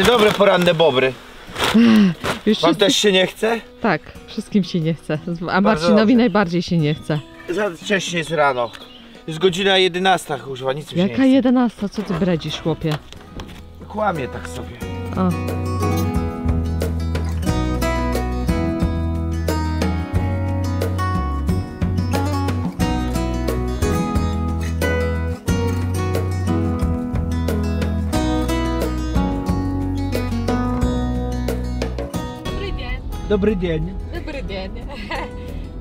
Dzień dobry, poranne bobry. Już Wam też się nie chce? Tak, wszystkim się nie chce. A Marcinowi najbardziej się nie chce. Za wcześnie jest rano. Jest godzina 11, kurwa, nic mi się nie Jaka chce. 11? Co ty bredzisz, chłopie? Kłamie tak sobie. O. Dobry dzień. Dobry dzień.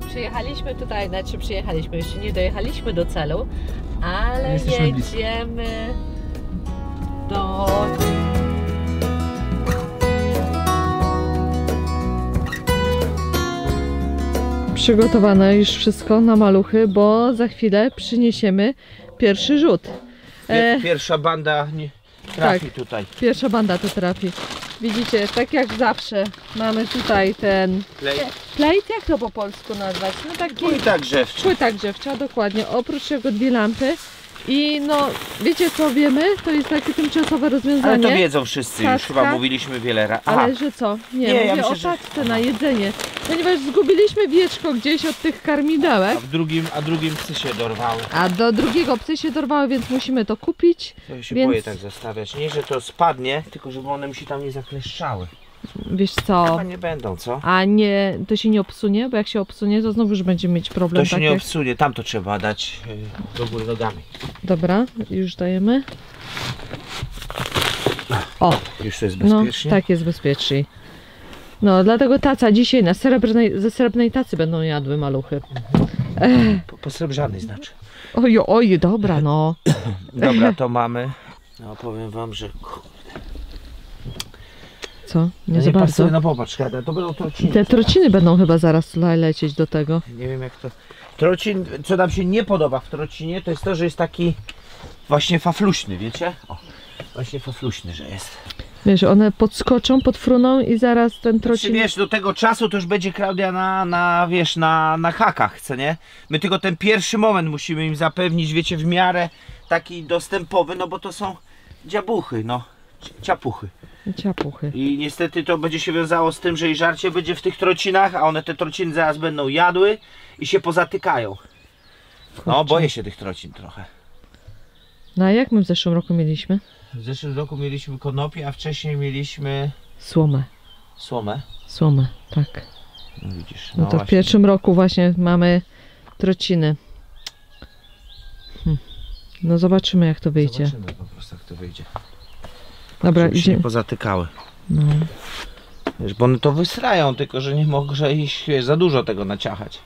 Przyjechaliśmy tutaj, jeszcze nie dojechaliśmy do celu, ale jedziemy do... Przygotowane już wszystko na maluchy, bo za chwilę przyniesiemy pierwszy rzut. Pierwsza banda nie trafi tak, tutaj. Pierwsza banda to trafi. Widzicie, tak jak zawsze mamy tutaj ten plate, jak to po polsku nazwać? No taki Płyta grzewcza. Płyta grzewcza, dokładnie. Oprócz tego dwie lampy. I no, wiecie co wiemy? To jest takie tymczasowe rozwiązanie. Ale to wiedzą wszyscy, już chyba mówiliśmy wiele razy. Ale że co? Nie, mówię ja myślę, o paczce na jedzenie. Ponieważ zgubiliśmy wieczko gdzieś od tych karmidełek. A drugim psy się dorwały. A do drugiego psy się dorwały, więc musimy to kupić. Ja się boję tak zostawiać. Nie, że to spadnie, tylko żeby one mi się tam nie zakleszczały. Wiesz co? Chyba nie będą, co? A nie, to się nie obsunie, bo jak się obsunie, to znowu już będziemy mieć problem. To się nie obsunie, tam to trzeba dać do góry nogami. Dobra, już dajemy. O! Już to jest bezpiecznie? No, tak jest bezpieczniej. No, dlatego taca dzisiaj ze srebrnej tacy będą jadły maluchy. Po srebrzanej znaczy. Oj, oj, dobra, no. Dobra, to mamy. No, powiem wam, że... Co? Nie za nie bardzo. pasuje, no popatrz, to będą trociny. Te trociny będą chyba zaraz tutaj lecieć do tego. Nie wiem jak to... Trocin, co nam się nie podoba w trocinie, to jest to, że jest taki właśnie fafluśny, wiecie? O, właśnie fafluśny, że jest. Wiesz, one podskoczą, podfruną i zaraz ten trocin... Wiesz, do tego czasu to już będzie Klaudia na hakach, co nie? My tylko ten pierwszy moment musimy im zapewnić, wiecie, w miarę taki dostępowy, no bo to są dziabuchy, no, ciapuchy. Ciapuchy. I niestety to będzie się wiązało z tym, że i żarcie będzie w tych trocinach, a one te trociny zaraz będą jadły i się pozatykają. No, boję się tych trocin trochę. No a jak my w zeszłym roku mieliśmy? W zeszłym roku mieliśmy konopie, a wcześniej mieliśmy... Słomę. Słomę? Słomę, tak. No widzisz. No to w pierwszym roku właśnie mamy trociny. No zobaczymy jak to wyjdzie. Zobaczymy po prostu jak to wyjdzie. Dobra, żeby się idziemy. nie pozatykały. No. Wiesz, bo one to wysrają, tylko że nie może iść, wiesz, za dużo tego naciachać.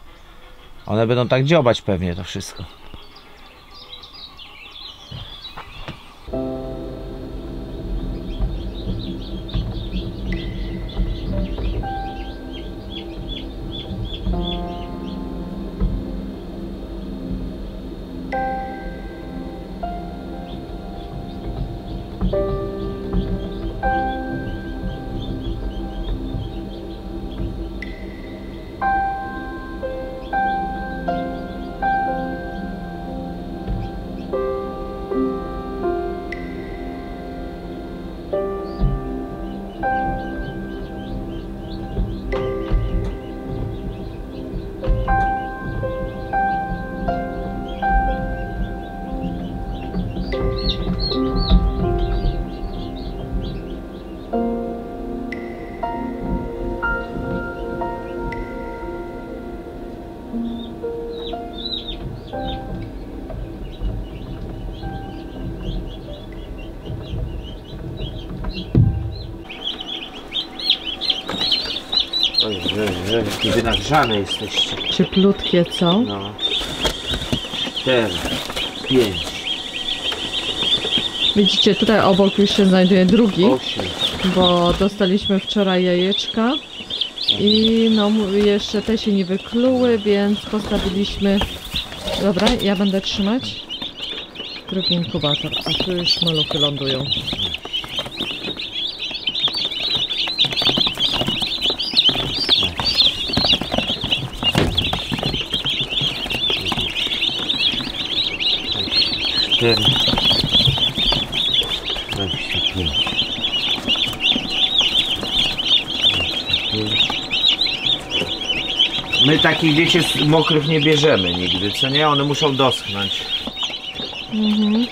One będą tak dziobać pewnie to wszystko. Jakie wy nagrzane jesteście. Cieplutkie, co? No. 4, 5. Widzicie, tutaj obok już się znajduje drugi, 8. bo dostaliśmy wczoraj jajeczka i no jeszcze te się nie wykluły, więc postawiliśmy... Dobra, ja będę trzymać drugi inkubator, a tu już maluchy lądują. My takich, wiecie, mokrych nie bierzemy nigdy, co nie? One muszą doschnąć. Mhm.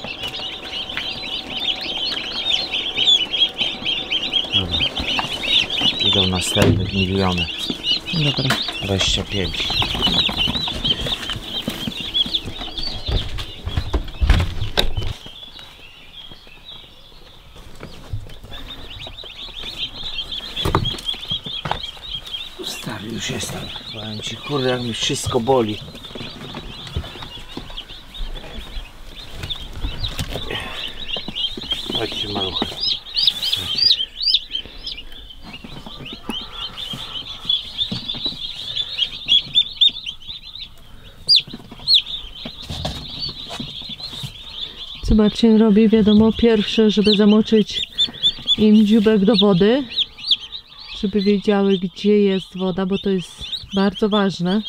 Dobra. Idą następnych miliony. Dobra. 25. Stary już jestem. Powiem ci, kurde, jak mi wszystko boli. Chodźcie, maluchy. Chodźcie. Co Marcin robi? Wiadomo, pierwsze, żeby zamoczyć im dzióbek do wody, żeby wiedziały, gdzie jest woda, bo to jest bardzo ważne.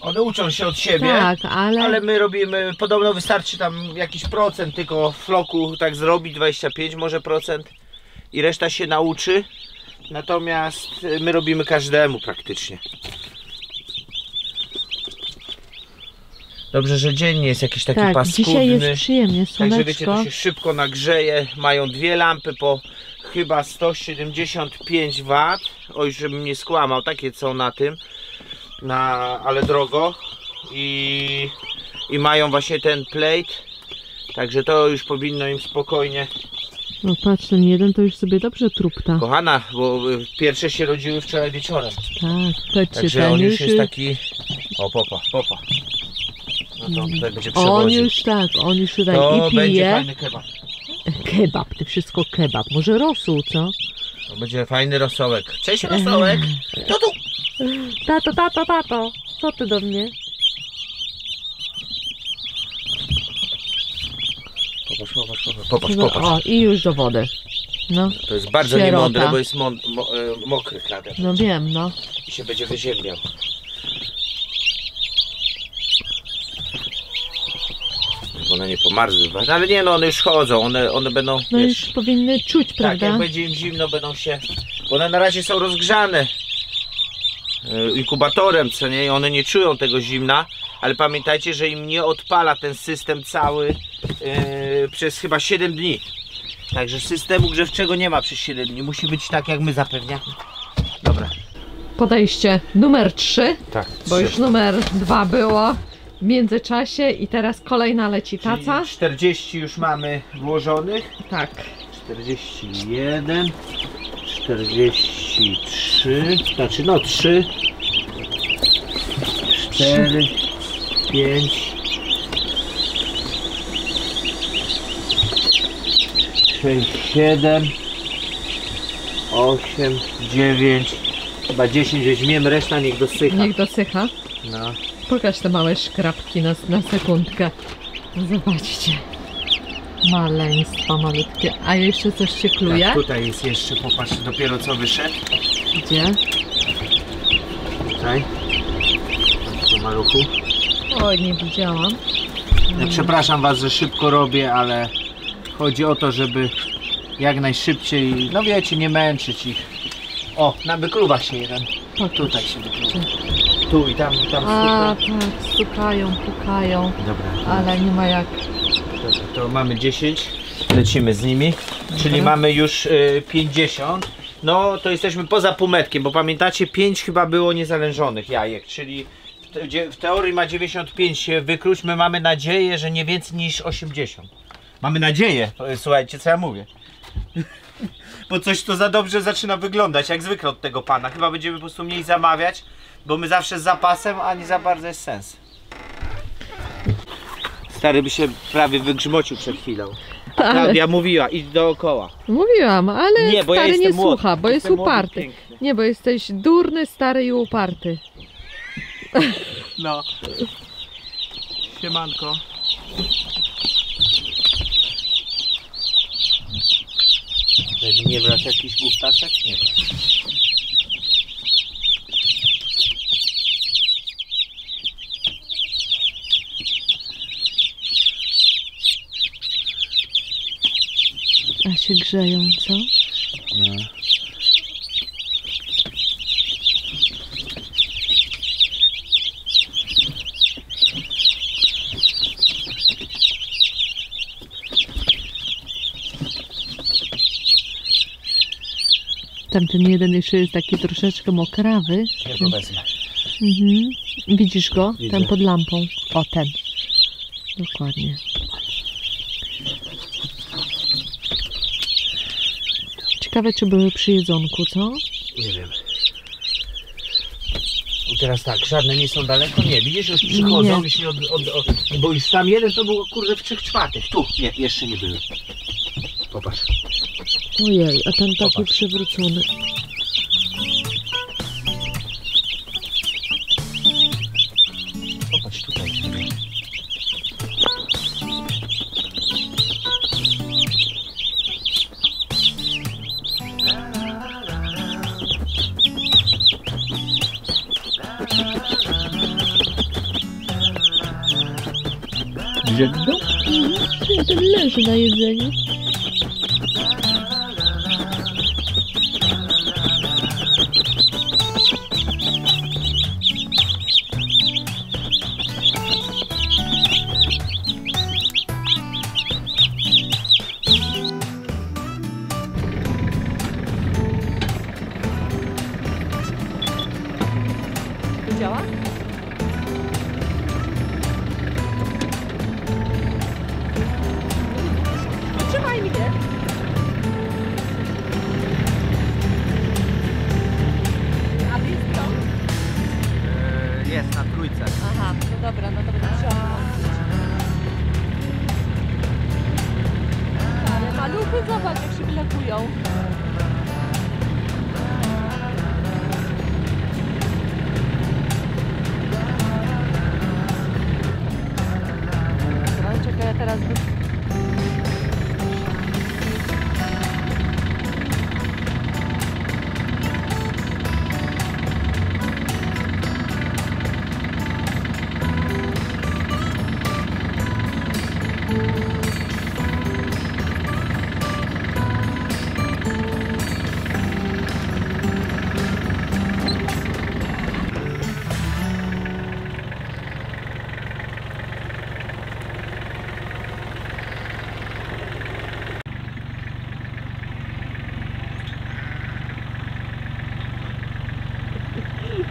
One uczą się od siebie, Tak, ale my robimy, podobno wystarczy tam jakiś procent tylko floku tak zrobić, 25 może procent i reszta się nauczy. Natomiast my robimy każdemu praktycznie. Dobrze, że dzień nie jest jakiś taki tak, paskudny. dzisiaj jest przyjemnie, Także wiecie, to słoneczko. się szybko nagrzeje. Mają dwie lampy po chyba 175 W. Oj, żebym nie skłamał, takie są na tym. Ale drogo. I mają właśnie ten plate. Także to już powinno im spokojnie. No patrz, ten jeden to już sobie dobrze trupta. Kochana, bo pierwsze się rodziły wczoraj wieczorem. Tak, patrzcie, Także ten on już jest taki... O, popa. No to tutaj będzie on przewoził. już tak, on już tutaj To i będzie pije. fajny kebab. Kebab, to wszystko kebab. Może rosół, co? To będzie fajny rosołek. Cześć, rosołek! To tu! Tato, co ty do mnie? Popatrz. O, i już do wody. No, To jest bardzo Sierota. niemądre, bo jest mokry kradem no wiem, no. i się będzie wyziębiał. One nie pomarzły, ale nie, no one już chodzą, one będą, No wiesz, już powinny czuć, tak, prawda? jak będzie im zimno, będą się, bo one na razie są rozgrzane inkubatorem, co nie, i one nie czują tego zimna, ale pamiętajcie, że im nie odpala ten system cały przez chyba 7 dni. Także systemu grzewczego nie ma przez 7 dni, musi być tak, jak my zapewniamy. Dobra. Podejście numer 3, Tak, bo już numer 2 było w międzyczasie i teraz kolejna leci taca. Czyli 40 już mamy włożonych. Tak. 41, 43, znaczy no 3, 4, 5, 6, 7, 8, 9, chyba 10 weźmiemy, reszta niech dosycha. Niech dosycha. No. Pokaż te małe szkrapki na sekundkę. Zobaczcie. Maleństwa malutkie. A jeszcze coś się kluje? Tak, tutaj jest jeszcze, popatrz, dopiero co wyszedł. Gdzie? Tutaj. Tu maluchu. Oj, nie widziałam. Ja przepraszam was, że szybko robię, ale chodzi o to, żeby jak najszybciej, no wiecie, nie męczyć ich. O, na wykluwa się jeden. Tutaj się wykluwa. Tu i tam A, stuka. tak, stukają, pukają, Dobra, ale nie ma jak. dobra, to mamy 10, lecimy z nimi, czyli mamy już 50. No to jesteśmy poza półmetkiem, bo pamiętacie, 5 chyba było niezalężonych jajek, czyli w teorii ma 95 się wykluć, my mamy nadzieję, że nie więcej niż 80. Mamy nadzieję, słuchajcie, co ja mówię. Bo coś to za dobrze zaczyna wyglądać, jak zwykle od tego pana. Chyba będziemy po prostu mniej zamawiać, bo my zawsze z zapasem, a nie za bardzo jest sens. Stary by się prawie wygrzmocił przed chwilą. A Ale- Klaudia mówiła, idź dookoła. Mówiłam, ale Nie, bo ja stary jestem nie młody. słucha, bo jest Jestem młody, uparty. piękny. Nie, bo jesteś durny, stary i uparty. No. Siemanko. Nie wraca jakiś głuptasek? Nie. A się grzeją, co? No. Tamten jeden jeszcze jest taki troszeczkę mokrawy. Ja go wezmę. Mhm. Widzisz go? Widzę. Ten pod lampą. O, ten. Dokładnie. Ciekawe, czy były przy jedzonku, co? Nie wiem. I teraz tak, żadne nie są daleko. Nie, widzisz, już przychodzą. Nie. Już nie bo już tam jeden to było kurde w 3/4. Tu, nie, jeszcze nie były. Popatrz. Ojej, a ten taki Popatrz. przewrócony. Popatrz tutaj sobie. Gdzie go? Ten leży na jedzeniu. Działa? Trzymaj mnie! A blisko? Jest na trójce. Aha, no dobra, no to będę trzeba włączyć. Ale maluchy, zobacz jak się wylegują. Dobra, czekaj, ja teraz...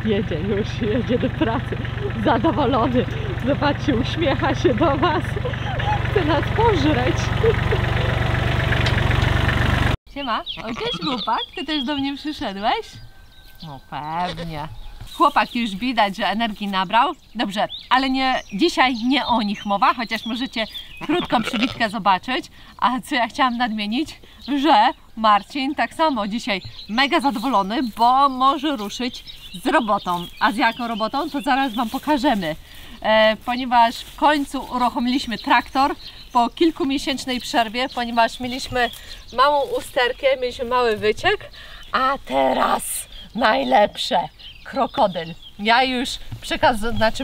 Jedzie już, jedzie do pracy. Zadowolony. Zobaczcie, uśmiecha się do was. Chce nas pożreć. Siema, o cześć chłopak, ty też do mnie przyszedłeś? No pewnie. Chłopak już widać, że energii nabrał. Dobrze, ale nie, dzisiaj nie o nich mowa, chociaż możecie krótką przybitkę zobaczyć. A co ja chciałam nadmienić, że Marcin tak samo dzisiaj mega zadowolony, bo może ruszyć z robotą. A z jaką robotą, to zaraz wam pokażemy. Ponieważ w końcu uruchomiliśmy traktor po kilkumiesięcznej przerwie, ponieważ mieliśmy małą usterkę, mieliśmy mały wyciek, a teraz najlepsze, krokodyl. Ja już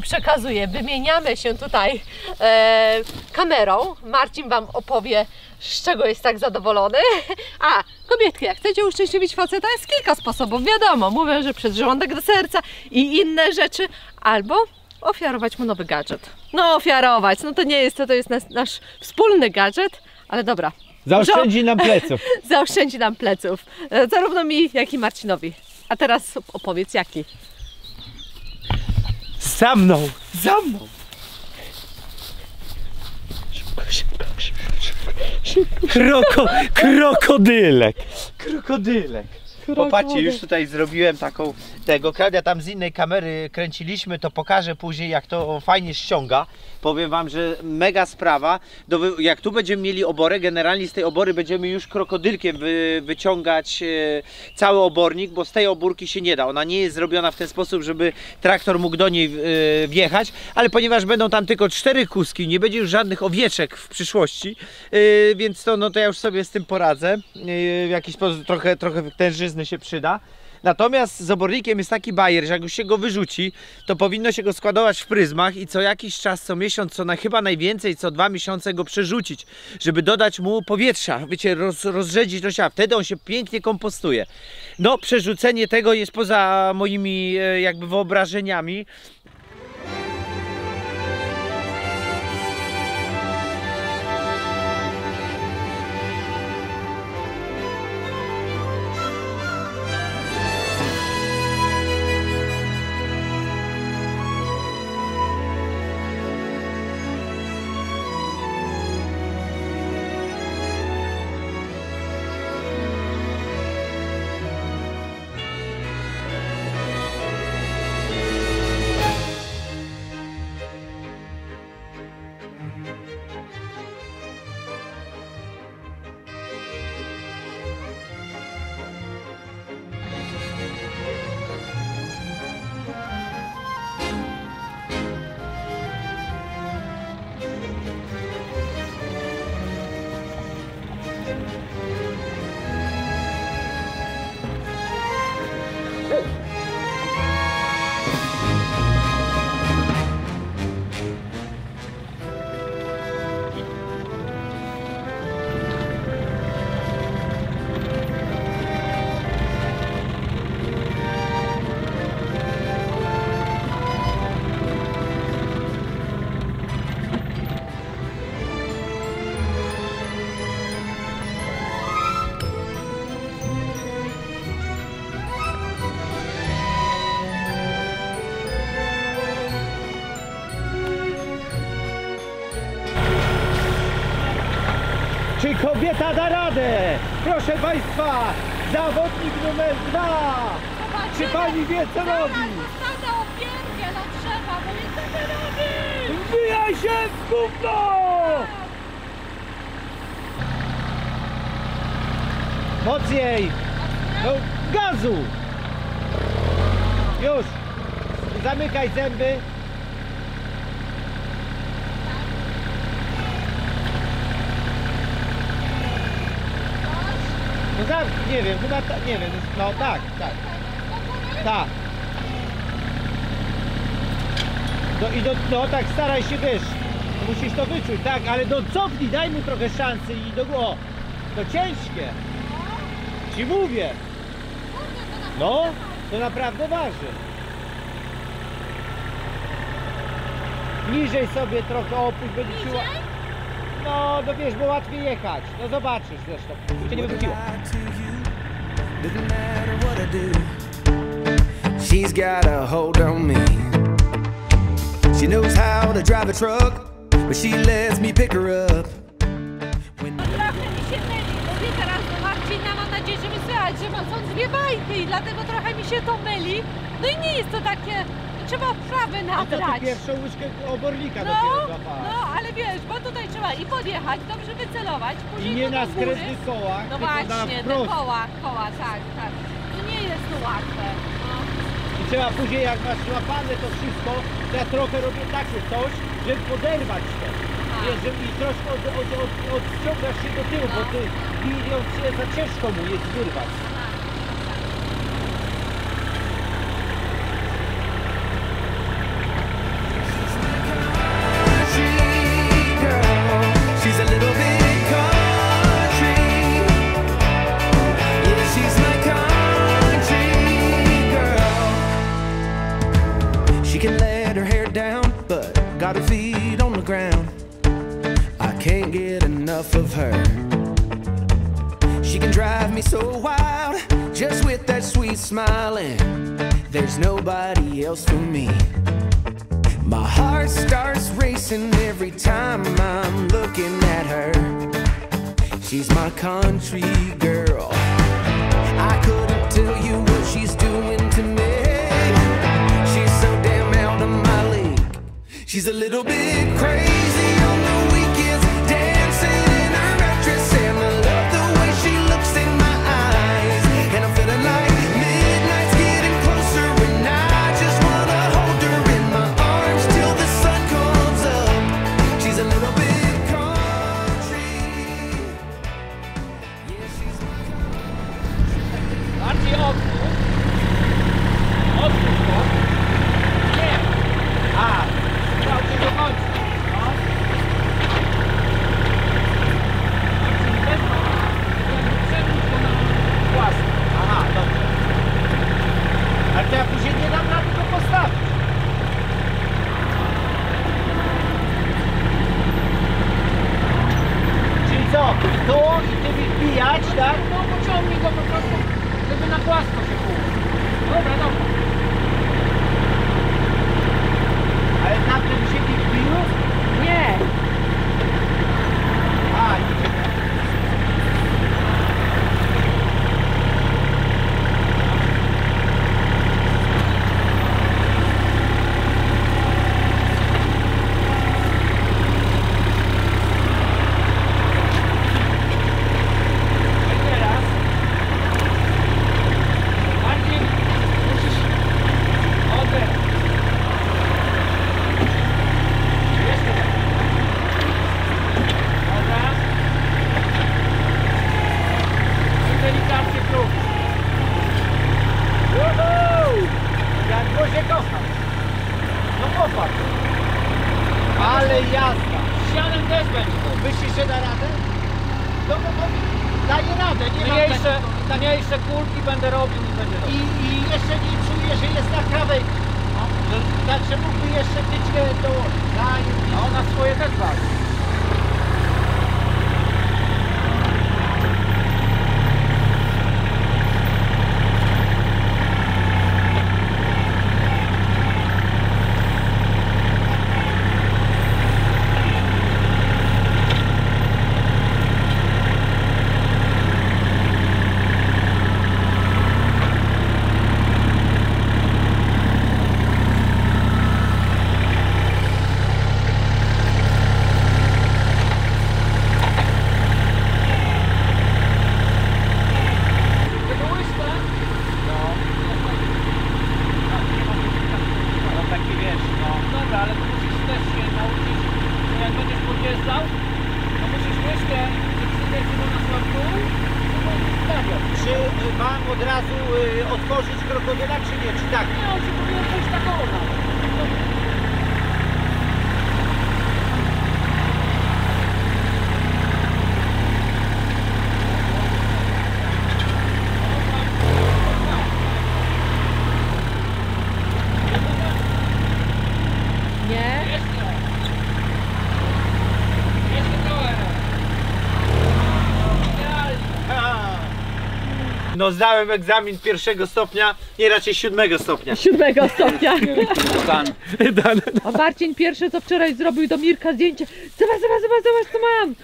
przekazuję, wymieniamy się tutaj kamerą. Marcin wam opowie, z czego jest tak zadowolony. A, kobietki, jak chcecie uszczęśliwić faceta, jest kilka sposobów, wiadomo. Mówię, że przez żołądek do serca i inne rzeczy, albo ofiarować mu nowy gadżet. No ofiarować, no to nie jest to, to jest nasz wspólny gadżet, ale dobra. Zaoszczędzi nam pleców. Zaoszczędzi nam pleców, zarówno mi, jak i Marcinowi. A teraz opowiedz jaki. Za mną! Za mną! Szybko, szybko, szybko, szybko. Krokodylek! Krokodylek! Popatrzcie, już tutaj zrobiłem taką tego. Klaudia tam z innej kamery kręciliśmy, to pokażę później, jak to fajnie ściąga. Powiem wam, że mega sprawa. Jak tu będziemy mieli oborę, generalnie z tej obory będziemy już krokodylkiem wyciągać cały obornik, bo z tej obórki się nie da. Ona nie jest zrobiona w ten sposób, żeby traktor mógł do niej wjechać, ale ponieważ będą tam tylko 4 kuski, nie będzie już żadnych owieczek w przyszłości, więc to, no to ja już sobie z tym poradzę. W jakiś sposób trochę tężyzny się przyda. Natomiast z obornikiem jest taki bajer, że jak już się go wyrzuci, to powinno się go składować w pryzmach i co jakiś czas, co miesiąc, chyba najwięcej, co 2 miesiące go przerzucić, żeby dodać mu powietrza, wiecie, rozrzedzić do siebie. Wtedy on się pięknie kompostuje. No, przerzucenie tego jest poza moimi jakby wyobrażeniami. Czy kobieta da radę? Proszę Państwa, zawodnik numer 2. Czy Pani wie co robi? Zostanę opierkę na drzewa, bo nie chcę robić! Wbijaj się w gówno! Mocniej! No, gazu! Już! Zamykaj zęby. No nie wiem, chyba nie wiem, no tak. Tak. No tak, staraj się, wiesz, musisz to wyczuć, tak, ale cofnij, daj mu trochę szansy i o, to ciężkie. Ci mówię. No, to naprawdę waży. Niżej sobie trochę opuść, będzie ci no wiesz, bo łatwiej jechać. No zobaczysz zresztą. Cię nie wywróciło. She's got a hold on me. She knows how to drive a truck, but she lets me pick her up. Trochę mi się myli, mówię teraz do Marcina, mam nadzieję, że mnie słychać, że są dwie bajki i dlatego trochę mi się to myli. No i nie jest to takie, trzeba wprawy A to nabrać. ty pierwszą łyżkę obornika No, dopiero złapałaś. no, ale wiesz, bo tutaj trzeba i podjechać, dobrze wycelować, później I nie to na do góry. skrętnych kołach, No tylko na właśnie, te wprost. koła, tak. To nie jest to łatwe. No. I trzeba później, jak masz złapane to wszystko, to ja trochę robię takie coś, żeby poderwać to. Wiesz, żeby i troszkę odciągasz się do tyłu, bo ty bijąc się za ciężko mu jest wyrwać. She's a little bit country. Yeah, she's my country girl. She can let her hair down, but got her feet on the ground. I can't get enough of her. She can drive me so wild, just with that sweet smile, and there's nobody else for me. My heart starts racing every time I'm looking at her. She's my country girl. I couldn't tell you what she's doing to me. She's so damn out of my league. She's a little bit crazy on the weekends, dancing in her red dress, and I love the way she looks in my eyes. And I'm feeling like midnight's getting closer, and I just wanna hold her in my arms till the sun comes up. She's a little bit country. Yeah, she's my Bardziej odwróć. Odwróć go. Nie. A, sprawdź do końca. No. Czyli bez przewróć go na płasko. Aha, dobrze. Ale to ja później nie dam rady go postawić. Czyli co? Tu i ty wbijać, tak? No pociągnij go po prostu, żeby na płasko się było. Dobra. Ale na tym się nie wbił? Nie. A, nie. A teraz bardziej musisz oderwać. Jeszcze tak. Dobra. I delikatnie próbuj. Woohoo! Jak go się kocham. No popatrz. Ale jazda. Ścianem też będzie. Myślisz, że da radę? No daje radę. Mniejsze kulki będę robił i będzie robił. I jeszcze nie czuję, że jest na krawędzi. Także mógłby jeszcze tyćkę dołożyć. A ona swoje też waży. wiesz, no. Dobra, ale to musisz też się nauczyć, że jak będziesz podjeżdżał, to musisz łyżkę przykręconą na dół, stawiać. Czy mam od razu otworzyć krokodyla, czy nie? Czy tak? Nie, on się powinien pójść na koło nawet. Nie? Jeszcze trochę. Idealnie. No zdałem egzamin 1. stopnia, nie raczej 7. stopnia. 7 stopnia. Dan. A Marcin pierwsze co wczoraj zrobił do Mirka zdjęcie. Zobacz co mam.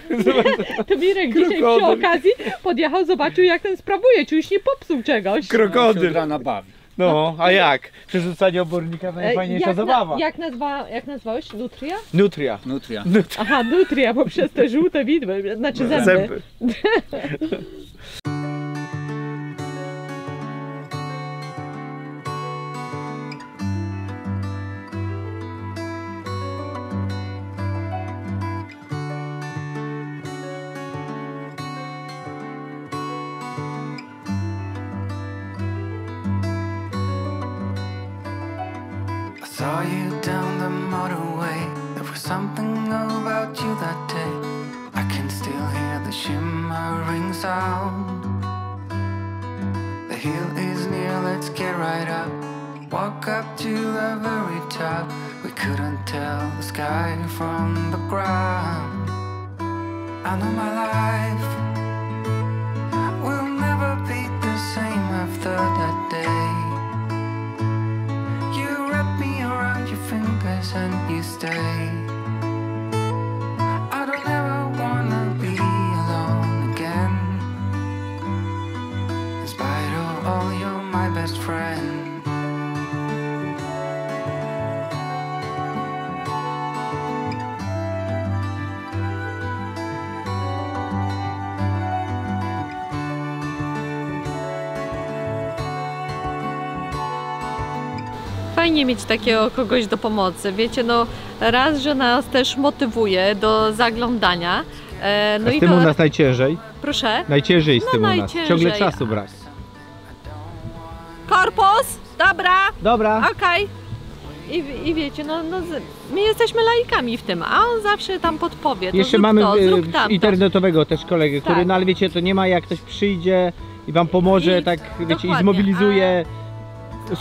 To Mirek dzisiaj przy okazji podjechał, zobaczył jak ten sprawuje, czy już nie popsuł czegoś. Krokodyl. Rana bawi. No, a jak? Przerzucanie obornika najfajniejsza zabawa. Jak nazwałeś? Nutria? Nutria. Nutria. Aha, nutria, bo przez te żółte widły, znaczy zęby. Saw you down the motorway. There was something about you that day. I can still hear the shimmering sound. The hill is near, let's get right up. Walk up to the very top. We couldn't tell the sky from the ground. I know my life will never be the same after that day. You wrap me around your fingers and you stay. I don't ever wanna be alone again. In spite of all, you're my best friend. Fajnie mieć takiego kogoś do pomocy, wiecie, no raz, że nas też motywuje do zaglądania. No Z tym u nas najciężej. Proszę. Najciężej z No tym u nas. najciężej. Ciągle czasu brak. Korpus! Dobra! Dobra. Okej. I wiecie, my jesteśmy laikami w tym, a on zawsze tam podpowie. To Jeszcze zrób mamy to, zrób tamto. internetowego też kolegę, który, Tak. no ale wiecie, to nie ma jak ktoś przyjdzie i wam pomoże, I- tak wiecie, i dokładnie, zmobilizuje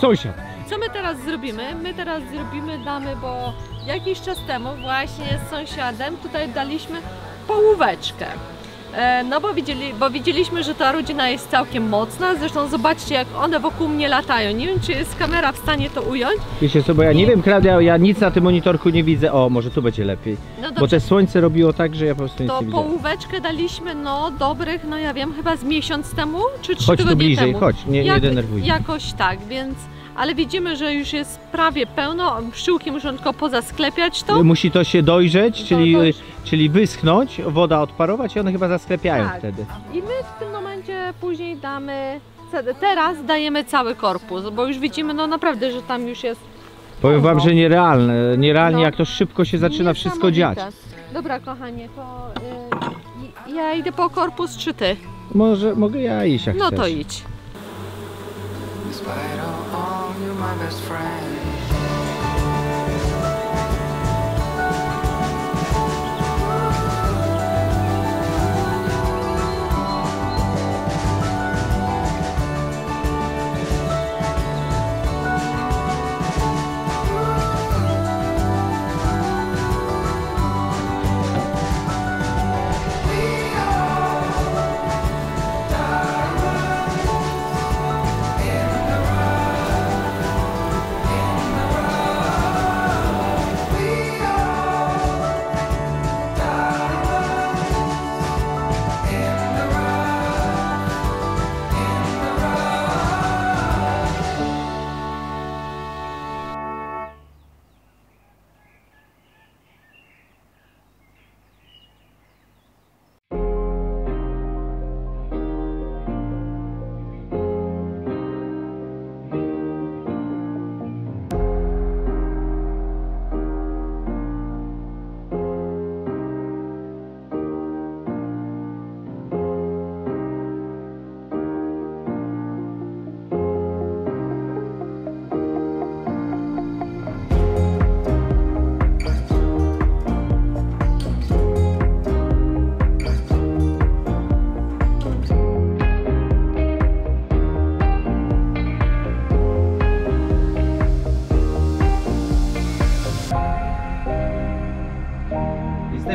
sąsiad. Co my teraz zrobimy? My teraz damy, bo jakiś czas temu właśnie z sąsiadem tutaj daliśmy połóweczkę. No bo widzieliśmy, że ta rodzina jest całkiem mocna, zresztą zobaczcie jak one wokół mnie latają. Nie wiem, czy jest kamera w stanie to ująć. Wiecie co, bo ja nie wiem, Klaudia, ja nic na tym monitorku nie widzę. O, może tu będzie lepiej. No Bo dobrze, te słońce robiło tak, że ja po prostu nic to nie widziałem. połóweczkę daliśmy dobrych, ja wiem, chyba z miesiąc temu, czy 3 Chodź tu tygodnie bliżej, temu. chodź, nie denerwuj się. Jakoś tak, więc... Ale widzimy, że już jest prawie pełno, pszczółki muszą tylko pozasklepiać to. Musi to się dojrzeć, To już- czyli wyschnąć, woda odparować i one chyba zasklepiają Tak. wtedy. I my w tym momencie później teraz dajemy cały korpus, bo już widzimy naprawdę, że tam już jest Powiem wam, że nierealnie No. jak to szybko się zaczyna wszystko dziać. niesamowite. Dobra kochanie, to ja idę po korpus, czy ty? Mogę ja iść jak No chcesz. to idź. In spite of all, you're my best friend. In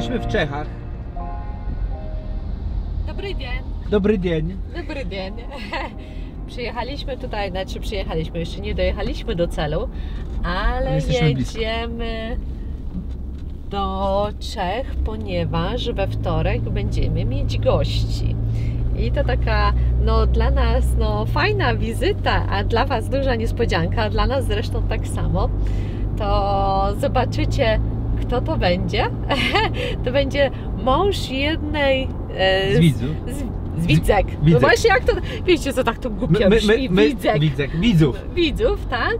Jesteśmy w Czechach. Dobry dzień. Dobry dzień. Dobry dzień. Przyjechaliśmy tutaj, znaczy przyjechaliśmy, jeszcze nie dojechaliśmy do celu, ale Jesteśmy blisko. jedziemy do Czech, ponieważ we wtorek będziemy mieć gości. I to taka, no dla nas, no fajna wizyta, a dla Was duża niespodzianka, a dla nas zresztą tak samo. To zobaczycie, kto to będzie. To będzie mąż jednej Z widzów. z widzek. No Widzek. właśnie jak to, wiecie co tak to głupio brzmi, widzek. Widzów, tak,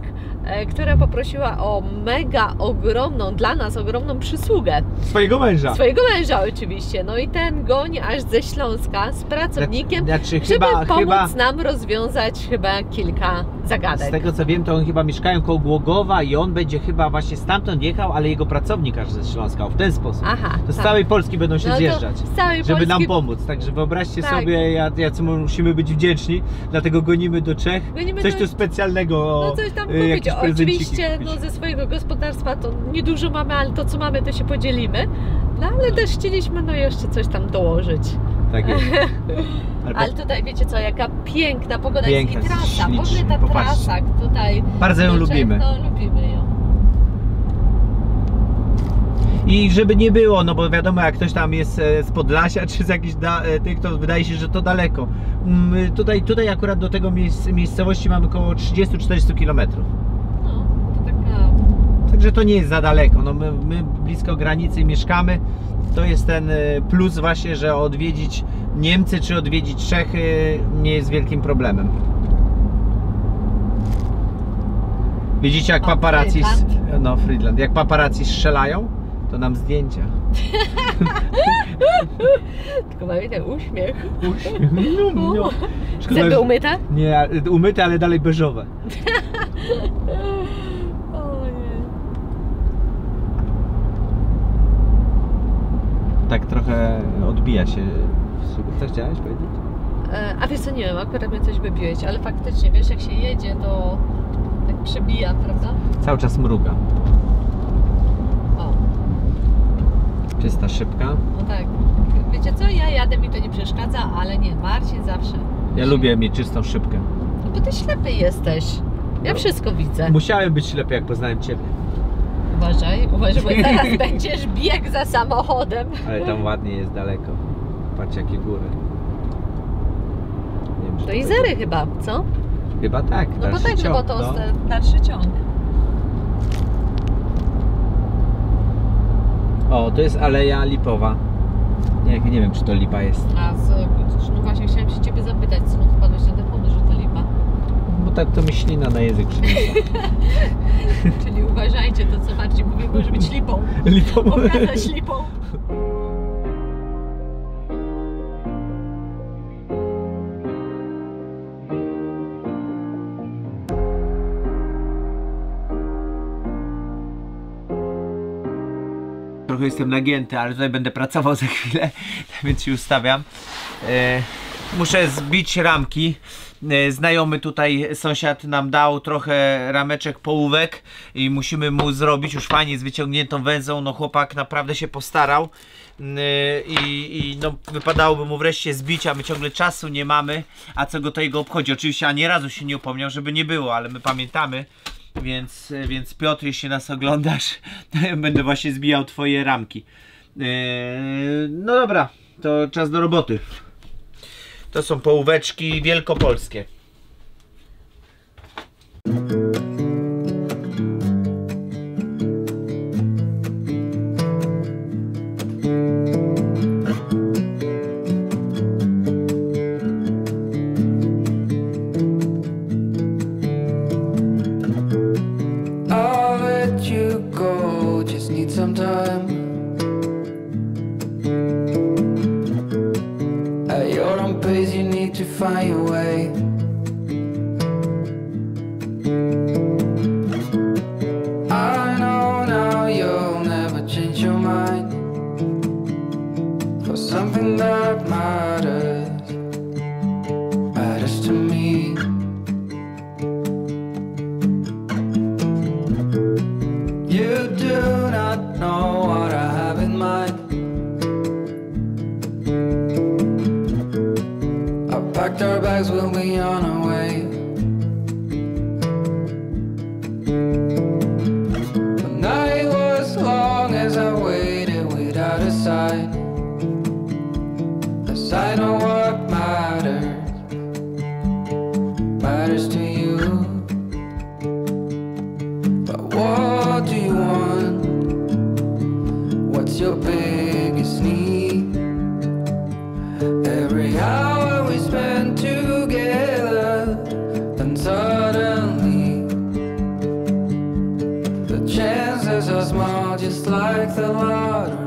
która poprosiła o mega ogromną, dla nas ogromną przysługę. Swojego męża. Swojego męża oczywiście, no i ten goni aż ze Śląska z pracownikiem, Znaczy, żeby pomóc nam rozwiązać chyba kilka zagadek. Z tego co wiem, to on chyba mieszkają koło Głogowa i on będzie chyba właśnie stamtąd jechał, ale jego pracownik aż ze Śląska, w ten sposób. Aha, To z tak. całej Polski będą się No to zjeżdżać, z całej żeby nam Polski pomóc. Także wyobraźcie Tak. sobie, jacy musimy być wdzięczni, dlatego gonimy do Czech. Gonimy Coś do- tu specjalnego, No coś tam jakieś kupić. prezenciki Oczywiście kupić. no, ze swojego gospodarstwa to niedużo mamy, ale to co mamy to się podzielimy. No ale też chcieliśmy no jeszcze coś tam dołożyć. Tak jest. Ale tutaj wiecie co, jaka piękna pogoda Piękna, jest i trasa. W ogóle ślicznie, ta popatrzcie. trasa tutaj. Bardzo ją do Czech, lubimy. No lubimy ją. I żeby nie było, no bo wiadomo, jak ktoś tam jest z Podlasia, czy z jakichś tych, to wydaje się, że to daleko. Tutaj akurat do tego miejscowości mamy około 30-40 km. No, to taka. Także to nie jest za daleko. No my blisko granicy mieszkamy. To jest ten plus właśnie, że odwiedzić Niemcy czy odwiedzić Czechy nie jest wielkim problemem. Widzicie jak O, paparazzi, Frydland. no Frydland, jak paparazzi strzelają, to nam zdjęcia. Tylko mamy ten uśmiech. No. Szkoda, Zęby że- umyte? Nie, umyte, ale dalej beżowe. O nie. Tak trochę odbija się. Co chciałeś powiedzieć? A wiesz co, nie wiem, akurat mnie coś wybiłeś, ale faktycznie, wiesz, jak się jedzie, to tak przebija, prawda? Cały czas mruga. O, Czysta szybka. no tak. Wiecie co, ja jadę, mi to nie przeszkadza, ale nie, Marcin zawsze. Ja lubię mieć czystą szybkę. No bo ty ślepy jesteś. Ja No. wszystko widzę. Musiałem być ślepy, jak poznałem Ciebie. Uważaj, bo zaraz będziesz biegł za samochodem. Ale tam ładnie jest daleko. Patrz jakie góry. Nie wiem, czy To i będzie- Zery chyba, co? Chyba tak. No bo dalszy tak, no bo ciąg, to no. dalszy ciąg. O, to jest Aleja Lipowa. Nie wiem, czy to lipa jest. No właśnie chciałem się ciebie zapytać, skąd wpadłeś na ten pomysł, że to lipa. Bo tak to mi ślina na język przyniosła. Czyli uważajcie, to co Marcin mówi, może być lipą. Lipą. Okazać lipą. Trochę jestem nagięty, ale tutaj będę pracował za chwilę, więc się ustawiam. Muszę zbić ramki. Znajomy tutaj sąsiad nam dał trochę rameczek, połówek i musimy mu zrobić już fajnie z wyciągniętą węzą. No chłopak naprawdę się postarał i no wypadałoby mu wreszcie zbić, a my ciągle czasu nie mamy, a co go to jego obchodzi. Oczywiście ani razu się nie upomniał, żeby nie było, ale my pamiętamy. Więc Piotr, jeśli nas oglądasz, będę właśnie zbijał twoje ramki. No dobra, to czas do roboty. To są połóweczki wielkopolskie. I'll let you go, just need some time. At your own pace, you need to find your way. I know now you'll never change your mind for something that matters to me. You do not know what I have in mind. our bags, we'll be on our way. The night was long as I waited without a sign. As I know what matters to you. But what do you want? What's your biggest need? Every hour we spend together, then suddenly the chances are small, just like the lottery.